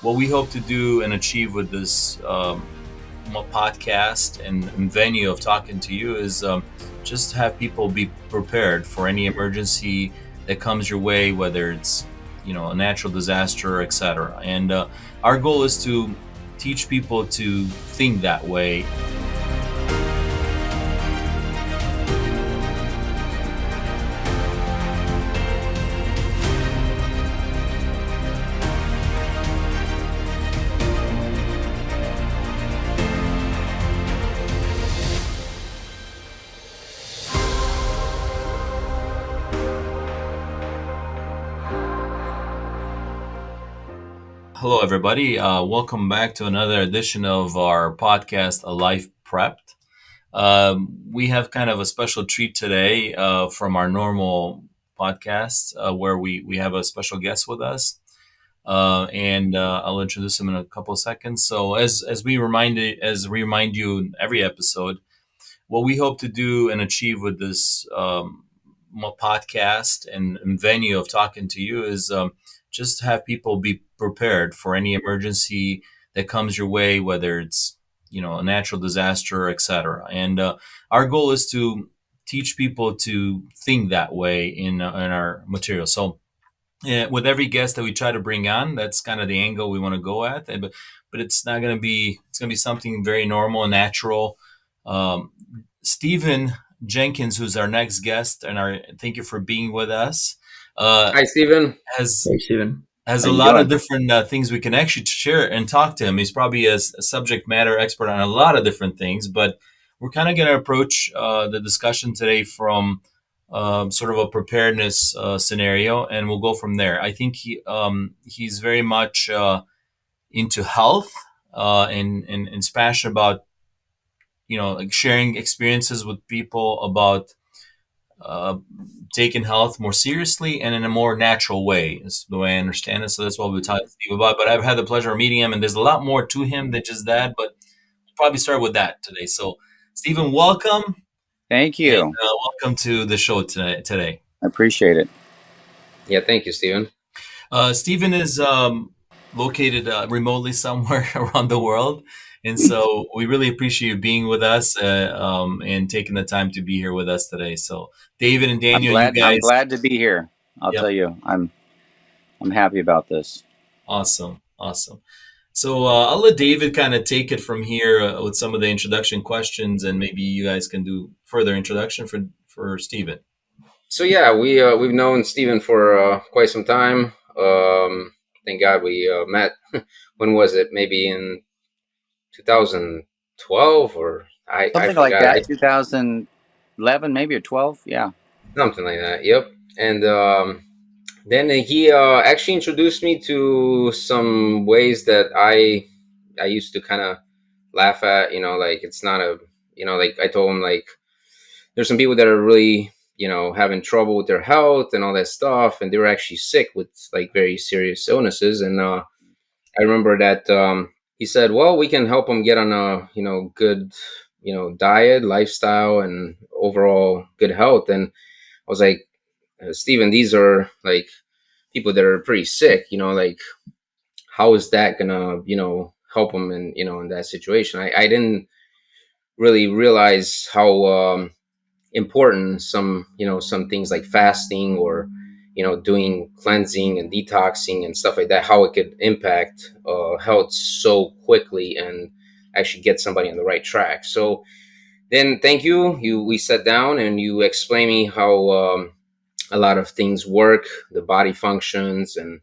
what we hope to do and achieve with this podcast and venue of talking to you is just have people be prepared for any emergency that comes your way, whether it's a natural disaster, etc. And our goal is to teach people to think that way. Hello, everybody. Welcome back to another edition of our podcast, A Life Prepped. We have kind of a special treat today from our normal podcast where we have a special guest with us. And I'll introduce him in a couple of seconds. So, as we remind you in every episode, what we hope to do and achieve with this podcast and venue of talking to you is just have people be prepared for any emergency that comes your way, whether it's a natural disaster, etc. And our goal is to teach people to think that way in our material. So with every guest that we try to bring on, that's kind of the angle we want to go at. But it's not going to be. It's going to be something very normal and natural. Um, Stephen Jenkins, who's our next guest, and thank you for being with us. Uh, Hi, Stephen. has Hey, Steven. has How a you lot of doing? different things we can actually share and talk to him. He's probably a subject matter expert on a lot of different things, but we're kind of going to approach the discussion today from sort of a preparedness scenario, and we'll go from there. I think he's very much into health and is passionate about like sharing experiences with people about uh, taking health more seriously and in a more natural way is the way I understand it. So that's what we're talking to Steve about. But I've had the pleasure of meeting him, and there's a lot more to him than just that. But we'll probably start with that today. So, Stephen, welcome, Thank and you. welcome to the show today. I appreciate it. Yeah, thank you, Stephen. Stephen is located remotely somewhere around the world. And so we really appreciate you being with us and taking the time to be here with us today. So, David and I'm Daniel, you glad. I'm guys, glad to be here. I'll yep, tell you, I'm happy about this. awesome, awesome. So I'll let David kind of take it from here with some of the introduction questions, and maybe you guys can do further introduction for Stephen. So yeah, we've known Stephen for quite some time. Thank God we met. When was it? Maybe in 2012 or I Something like forgot. that. 2011, maybe, or 12. Yeah. Something like that. Yep. And then he actually introduced me to some ways that I used to kind of laugh at. Like it's not a like I told him like there's some people that are really having trouble with their health and all that stuff, and they were actually sick with like very serious illnesses. And I remember that he said, well, we can help them get on a good diet, lifestyle, and overall good health. And I was like, Stephen, these are like people that are pretty sick, like how is that gonna help them in that situation? I didn't really realize how important some things like fasting or doing cleansing and detoxing and stuff like that, how it could impact health so quickly and actually get somebody on the right track. So then thank you, we sat down and you explained me how a lot of things work, the body functions, and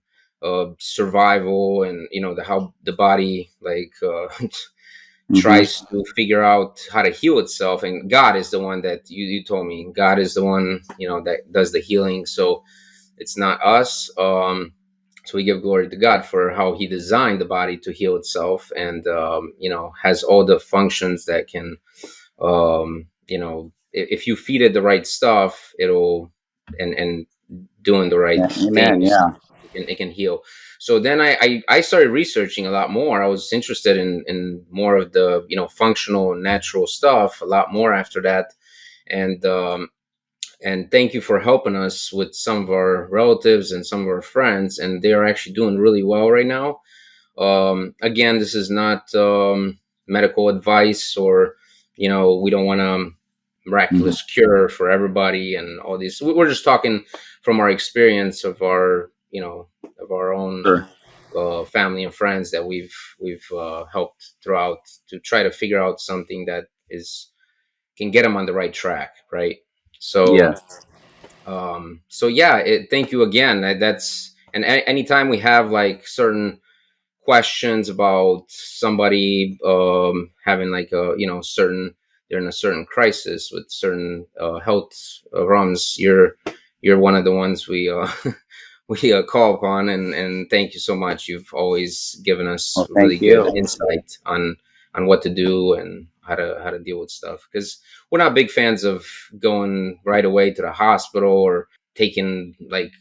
survival, and how the body like Hmm. tries to figure out how to heal itself. And God is the one that you told me, God is the one that does the healing. So it's not us. So we give glory to God for how he designed the body to heal itself, and has all the functions that can if you feed it the right stuff, it'll and doing the right Yeah. Amen. things, Yeah. it can heal. So then I started researching a lot more. I was interested in more of the functional natural stuff a lot more after that. And thank you for helping us with some of our relatives and some of our friends, and they are actually doing really well right now. Again, this is not medical advice, or we don't want a Hmm. miraculous cure for everybody and all these. We're just talking from our experience of our of our own Sure. family and friends that we've helped throughout, to try to figure out something that is can get them on the right track, right? So Yes. yeah, thank you again. That's, and anytime we have like certain questions about somebody having like a certain, they're in a certain crisis with certain health runs, you're one of the ones we we call upon, and thank you so much. You've always given us Well, thank really good you. insight on what to do and how to deal with stuff, because we're not big fans of going right away to the hospital or taking like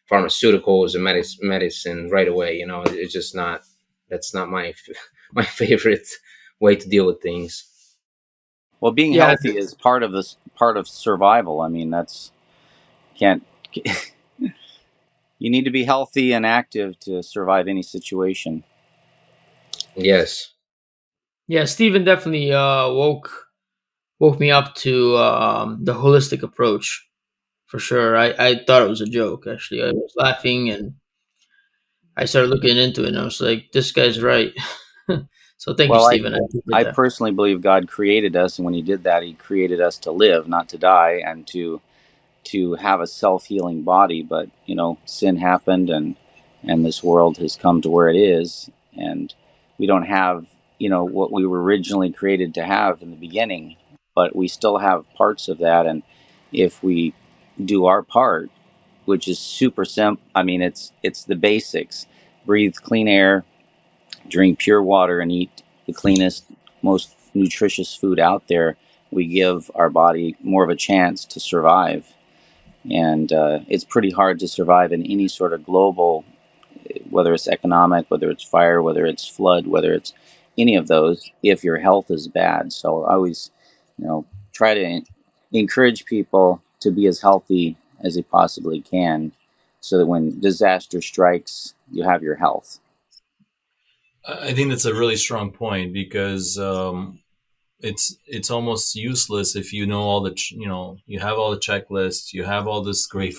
pharmaceuticals and medicine right away. It's just not, that's not my my favorite way to deal with things. Well, being Yeah, healthy is part of this, part of survival. I mean, that's can't. You need to be healthy and active to survive any situation. Yes. yeah. Stephen definitely woke me up to the holistic approach for sure. I thought it was a joke. Actually, I was laughing and I started looking into it, and I was like, "This guy's right." So thank you, Well, Stephen. I appreciate I that. personally believe God created us, and when He did that, He created us to live, not to die, and to have a self healing body. But sin happened, and this world has come to where it is, and we don't have what we were originally created to have in the beginning, but we still have parts of that, and if we do our part, which is super simple. I mean, it's the basics: breathe clean air, drink pure water, and eat the cleanest, most nutritious food out there. We give our body more of a chance to survive, and it's pretty hard to survive in any sort of global, whether it's economic, whether it's fire, whether it's flood, whether it's any of those, if your health is bad. So I always, try to encourage people to be as healthy as they possibly can, so that when disaster strikes, you have your health. I think that's a really strong point because it's almost useless if you know all the you have all the checklists, you have all this great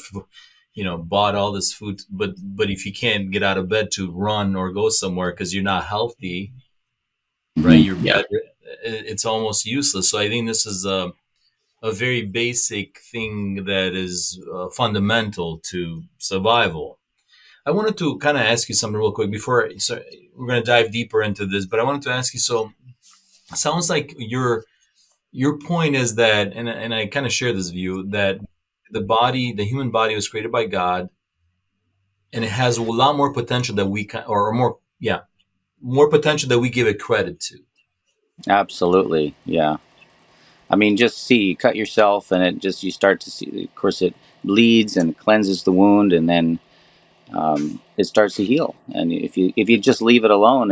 bought all this food, but if you can't get out of bed to run or go somewhere because you're not healthy, right? Hmm. You're Yeah, better. It's almost useless. So I think this is a very basic thing that is fundamental to survival. I wanted to kind of ask you something real quick before, so we're going to dive deeper into this, but I wanted to ask you, so it sounds like your point is that, and I kind of share this view, that the human body was created by God, and it has a lot more potential that we can, or more, yeah, more potential that we give it credit to. Absolutely, yeah. I mean, just see, you cut yourself, and it just, you start to see. Of course, it bleeds and cleanses the wound, and then it starts to heal. And if you just leave it alone,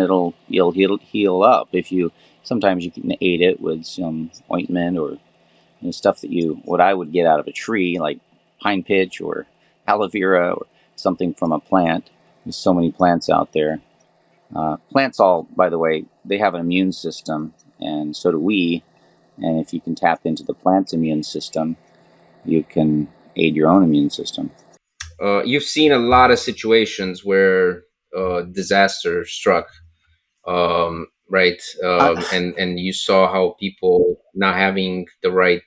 you'll heal up. If you Sometimes you can aid it with some ointment, or stuff that what I would get out of a tree, like pine pitch or aloe vera, or something from a plant. There's so many plants out there. Plants, all, by the way, they have an immune system, and so do we. And if you can tap into the plant's immune system, you can aid your own immune system. You've seen a lot of situations where disaster struck, right? Uh, And you saw how people not having the right,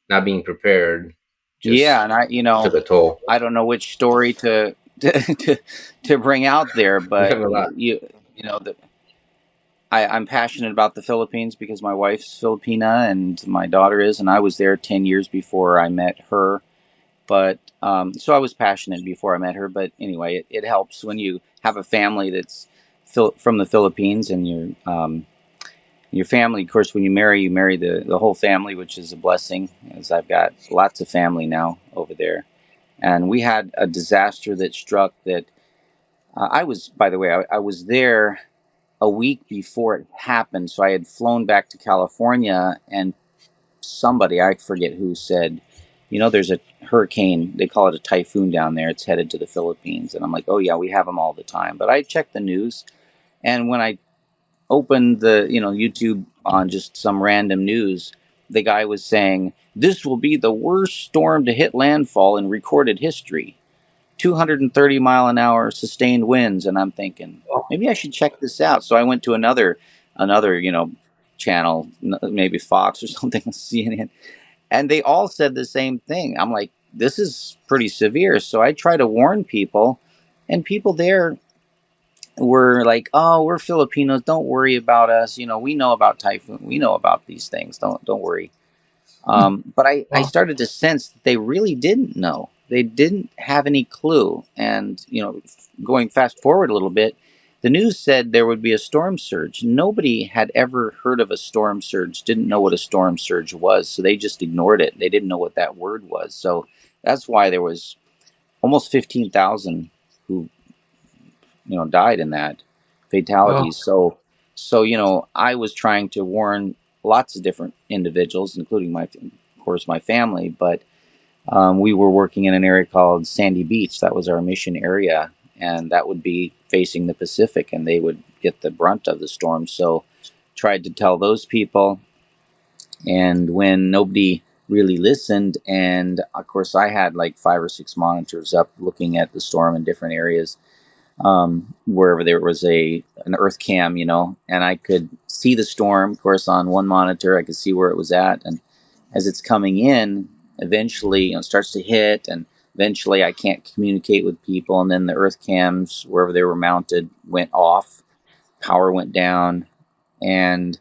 not being prepared, yeah, just and took a toll. I don't know which story to bring out there, We but have a lot. you know the, I'm passionate about the Philippines because my wife's Filipina and my daughter is, and I was there 10 years before I met her. But so I was passionate before I met her. But anyway, it helps when you have a family that's from the Philippines, and your family. Of course, when you marry the whole family, which is a blessing, as I've got lots of family now over there. And we had a disaster that struck that I was, by the way, I was there a week before it happened. So I had flown back to California, and somebody, I forget who, said, there's a hurricane, they call it a typhoon down there, it's headed to the Philippines. And I'm like, oh yeah, we have them all the time. But I checked the news, And when I opened the YouTube on just some random news, the guy was saying this will be the worst storm to hit landfall in recorded history. 230-mile-an-hour sustained winds, and I'm thinking maybe I should check this out. So I went to another channel, maybe Fox or something, CNN, and they all said the same thing. I'm like, this is pretty severe. So I try to warn people, and people there were like, "Oh, we're Filipinos. Don't worry about us. We know about typhoon. We know about these things. Don't worry." But I Wow. started to sense that they really didn't know. They didn't have any clue. And, going fast forward a little bit, the news said there would be a storm surge. Nobody had ever heard of a storm surge, didn't know what a storm surge was. So they just ignored it. They didn't know what that word was. So that's why there was almost 15,000 who, died in that Wow. fatalities. So I was trying to warn lots of different individuals, including of course, my family. But we were working in an area called Sandy Beach. That was our mission area, and that would be facing the Pacific, and they would get the brunt of the storm. So, tried to tell those people, and when nobody really listened, and of course, I had like 5 or 6 monitors up looking at the storm in different areas, wherever there was an earth cam, and I could see the storm. Of course, on one monitor, I could see where it was at, and as it's coming in, eventually, it starts to hit, and eventually, I can't communicate with people, and then the earth cams, wherever they were mounted, went off, power went down, and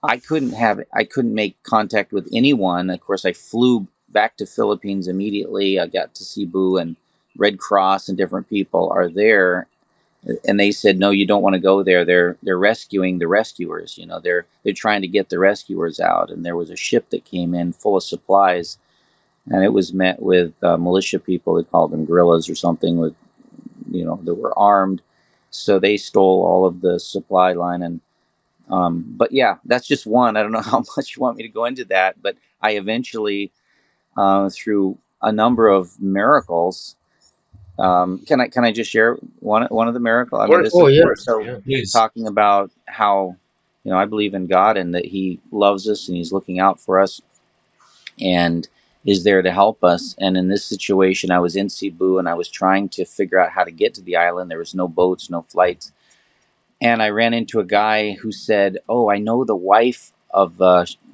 I couldn't make contact with anyone. Of course, I flew back to Philippines immediately. I got to Cebu, and Red Cross and different people are there, and they said, no, you don't want to go there. They're rescuing the rescuers. They're trying to get the rescuers out. And there was a ship that came in full of supplies, and it was met with militia people. They called them guerrillas or something, with that were armed. So they stole all of the supply line. And but yeah, that's just one. I don't know how much you want me to go into that, but I eventually, through a number of miracles, can I just share one of the miracle? Of I mean, course, this Oh is of yeah. course. so Yeah. Please. talking about how I believe in God and that He loves us and He's looking out for us and is there to help us. And in this situation, I was in Cebu and I was trying to figure out how to get to the island. There was no boats, no flights, and I ran into a guy who said, "Oh, I know the wife of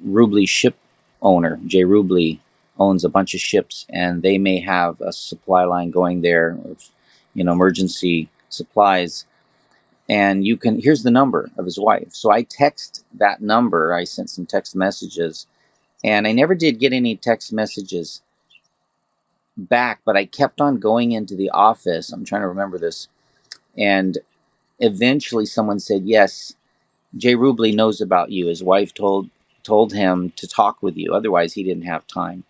Rubley ship owner. Jay Rubley owns a bunch of ships, and they may have a supply line going there, emergency supplies. And you can here's the number of his wife." So I text that number. I sent some text messages, and I never did get any text messages back, but I kept on going into the office. I'm trying to remember this, and eventually someone said, "Yes, Jay Rubley knows about you. His wife told him to talk with you. Otherwise, he didn't have time."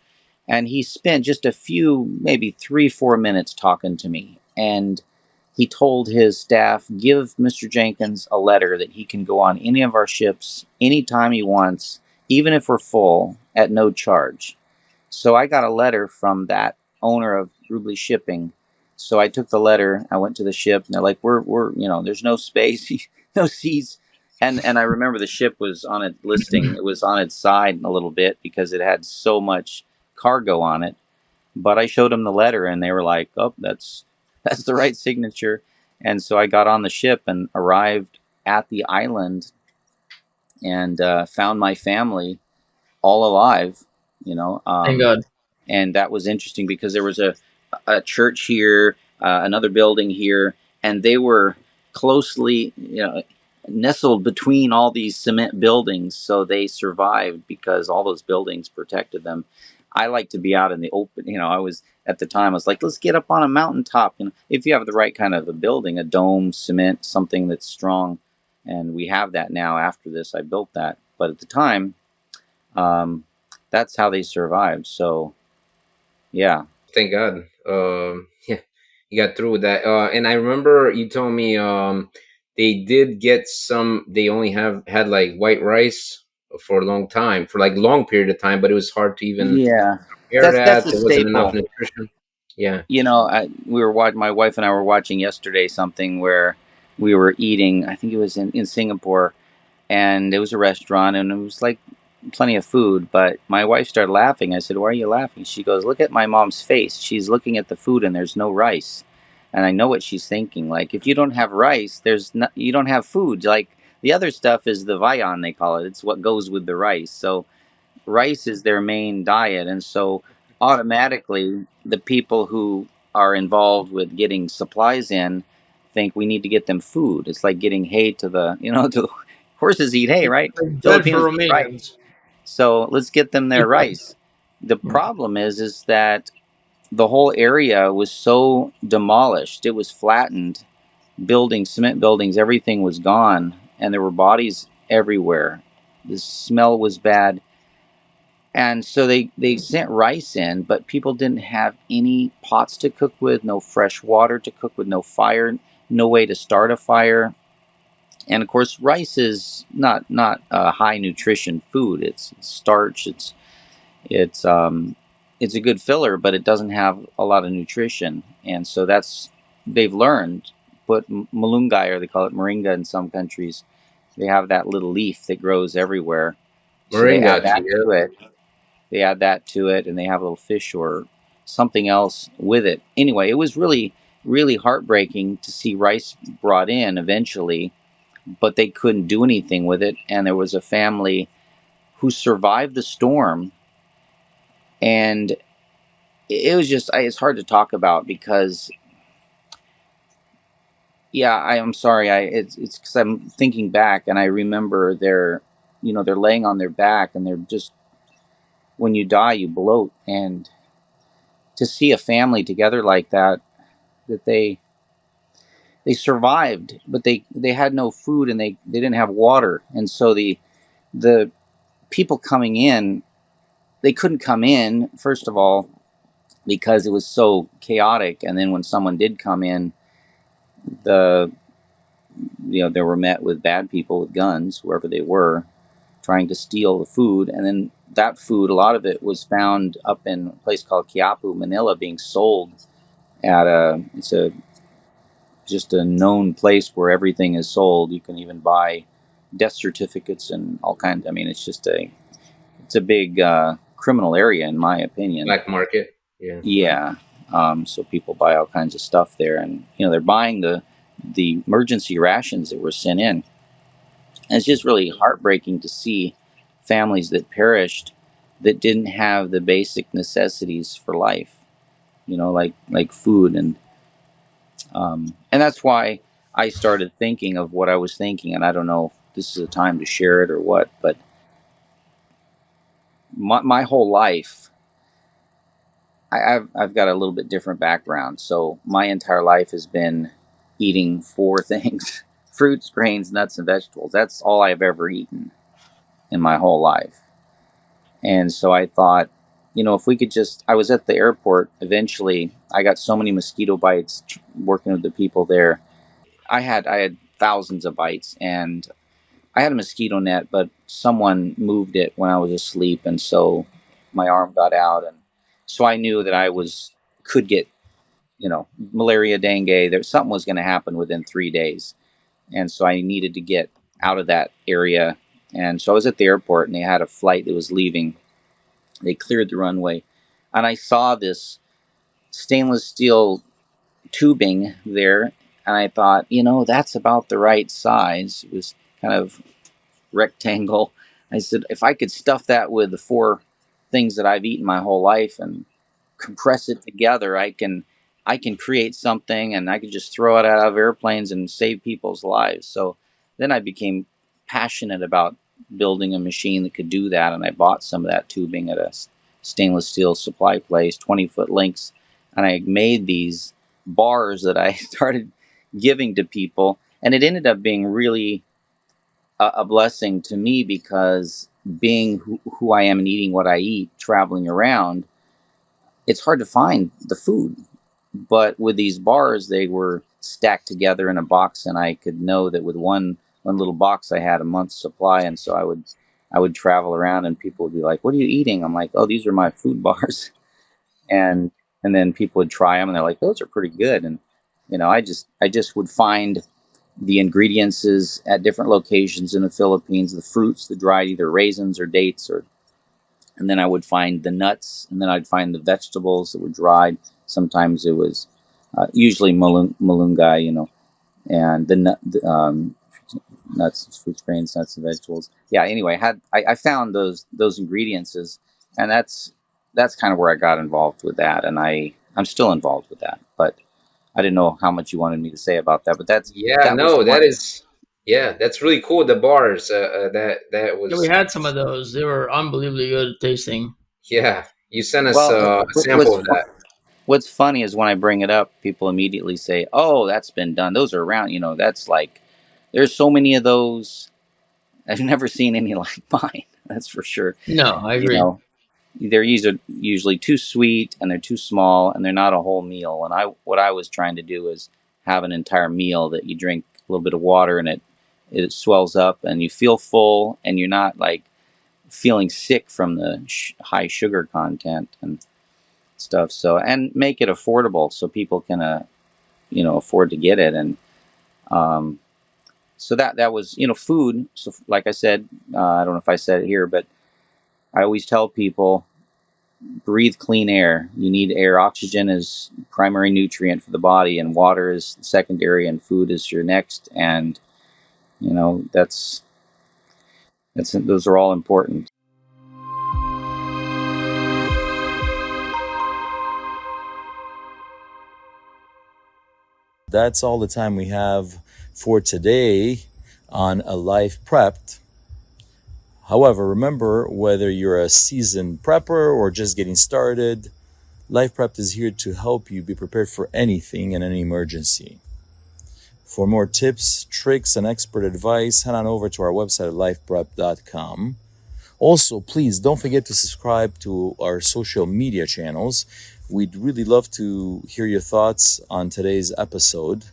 And he spent just a few, maybe 3 4 minutes talking to me. And he told his staff, "Give Mr. Jenkins a letter that he can go on any of our ships anytime he wants, even if we're full, at no charge." So I got a letter from that owner of Rubley Shipping. So I took the letter. I went to the ship, and they're like, "We're there's no space, no seats." And I remember the ship was on its listing. It was on its side a little bit because it had so much cargo on it. But I showed them the letter, and they were like, "Oh, that's the right signature." And so I got on the ship and arrived at the island and found my family all alive. You know, Thank um, God. and that was interesting because there was a church here, another building here, and they were closely, nestled between all these cement buildings, so they survived because all those buildings protected them. I like to be out in the open. I was at the time. I was like, let's get up on a mountaintop. If you have the right kind of a building, a dome, cement, something that's strong, and we have that now. After this, I built that, but at the time, um, that's how they survived. So yeah. Thank God. Yeah, you got through with that. And I remember you told me they did get some. They only have had like white rice for a long time, for like long period of time, but it was hard to even Yeah. prepare That's that. a There wasn't enough staple. nutrition. Yeah. We were watching. My wife and I were watching yesterday something where we were eating. I think it was in Singapore, and it was a restaurant, and it was like plenty of food. But my wife started laughing. I said, "Why are you laughing?" She goes, "Look at my mom's face. She's looking at the food, and there's no rice." And I know what she's thinking. Like, if you don't have rice, you don't have food. Like, the other stuff is the viand, they call it. It's what goes with the rice. So rice is their main diet, and so automatically the people who are involved with getting supplies in think we need to get them food. It's like getting hay to the, to the horses eat hay, right? Like bread for Filipinos eat rice, Romanians. so let's get them their rice. The problem is that the whole area was so demolished, it was flattened, buildings, cement buildings, everything was gone, and there were bodies everywhere. The smell was bad, and so they sent rice in, but people didn't have any pots to cook with, no fresh water to cook with, no fire, no way to start a fire. And of course, rice is not a high nutrition food. It's starch. It's it's a good filler, but it doesn't have a lot of nutrition. And so they've learned. But malunggay, or they call it moringa in some countries, they have that little leaf that grows everywhere. So they Moringa add tea. that to it. They add that to it, and they have a little fish or something else with it. Anyway, it was really, really heartbreaking to see rice brought in eventually, but they couldn't do anything with it. And there was a family who survived the storm, and it was just, it's hard to talk about because, yeah, I'm sorry. It's because I'm thinking back, and I remember they're laying on their back, and they're just, when you die, you bloat. And to see a family together like that, that they survived, but they had no food, and they didn't have water. And so the people coming in, they couldn't come in, first of all, because it was so chaotic. And then when someone did come in, the they were met with bad people with guns, whoever they were, trying to steal the food. And then that food, a lot of it was found up in a place called Quiapu, Manila, being sold at it's a just a known place where everything is sold. You can even buy death certificates and all kinds. I mean, it's a big criminal area, in my opinion. Black market. Yeah. Yeah. So people buy all kinds of stuff there, and they're buying the emergency rations that were sent in. And it's just really heartbreaking to see families that perished that didn't have the basic necessities for life. Like food, and that's why I started thinking of what I was thinking. And I don't know if this is a time to share it or what, but my whole life, I've got a little bit different background. So my entire life has been eating four things: fruits, grains, nuts, and vegetables. That's all I've ever eaten in my whole life. And so I thought, if we could just, I was at the airport eventually. I got so many mosquito bites working with the people there. I had thousands of bites, and I had a mosquito net, but someone moved it when I was asleep, and so my arm got out, and so I knew that could get malaria, dengue. There something was going to happen within 3 days, and so I needed to get out of that area. And so I was at the airport, and they had a flight that was leaving. They cleared the runway, and I saw this stainless steel tubing there, and I thought, that's about the right size. It was kind of rectangle. I said, if I could stuff that with the four things that I've eaten my whole life and compress it together, I can create something, and I could just throw it out of airplanes and save people's lives. So then I became passionate about building a machine that could do that, and I bought some of that tubing at a stainless steel supply place, 20-foot links, and I made these bars that I started giving to people, and it ended up being really a blessing to me because being who I am and eating what I eat, traveling around, it's hard to find the food. But with these bars, they were stacked together in a box, and I could know that with one little box, I had a month's supply. And so I would travel around, and people would be like, "What are you eating?" I'm like, "Oh, these are my food bars," and and then people would try them, and they're like, "Those are pretty good." And I just would find the ingredients is at different locations in the Philippines, the fruits, the dried either raisins or dates, or and then I would find the nuts, and then I'd find the vegetables that were dried. Sometimes it was usually malunggay, and the nuts, fruits, grains, nuts, and vegetables. Yeah. Anyway, I found those ingredients, and that's kind of where I got involved with that, and I'm still involved with that. But I didn't know how much you wanted me to say about that, but Yeah, that was no, one. that is, yeah, that's really cool. The bars, that Yeah, we was, had some of those. They were unbelievably good tasting. yeah. You sent us Well, a sample of that. what's funny is when I bring it up, people immediately say, "Oh, that's been done. Those are around." That's like there's so many of those. I've never seen any like mine. That's for sure. No, I You agree. know, they're usually too sweet and they're too small and they're not a whole meal. And what I was trying to do is have an entire meal that you drink a little bit of water and it swells up and you feel full and you're not like feeling sick from the high sugar content and stuff. So and make it affordable so people can afford to get it. And um, so that was food. So like I said, I don't know if I said it here, but I always tell people breathe clean air. You need air. Oxygen is primary nutrient for the body, and water is secondary, and food is your next. And that's those are all important. That's all the time we have for today on A Life Prepped. However, remember, whether you're a seasoned prepper or just getting started, Life Prepped is here to help you be prepared for anything in any emergency. For more tips, tricks, and expert advice, head on over to our website at lifeprep.com. Also, please don't forget to subscribe to our social media channels. We'd really love to hear your thoughts on today's episode.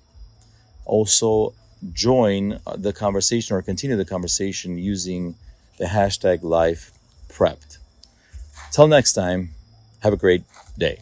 Also, join the conversation or continue the conversation using the hashtag LifePrepped. Till next time, have a great day.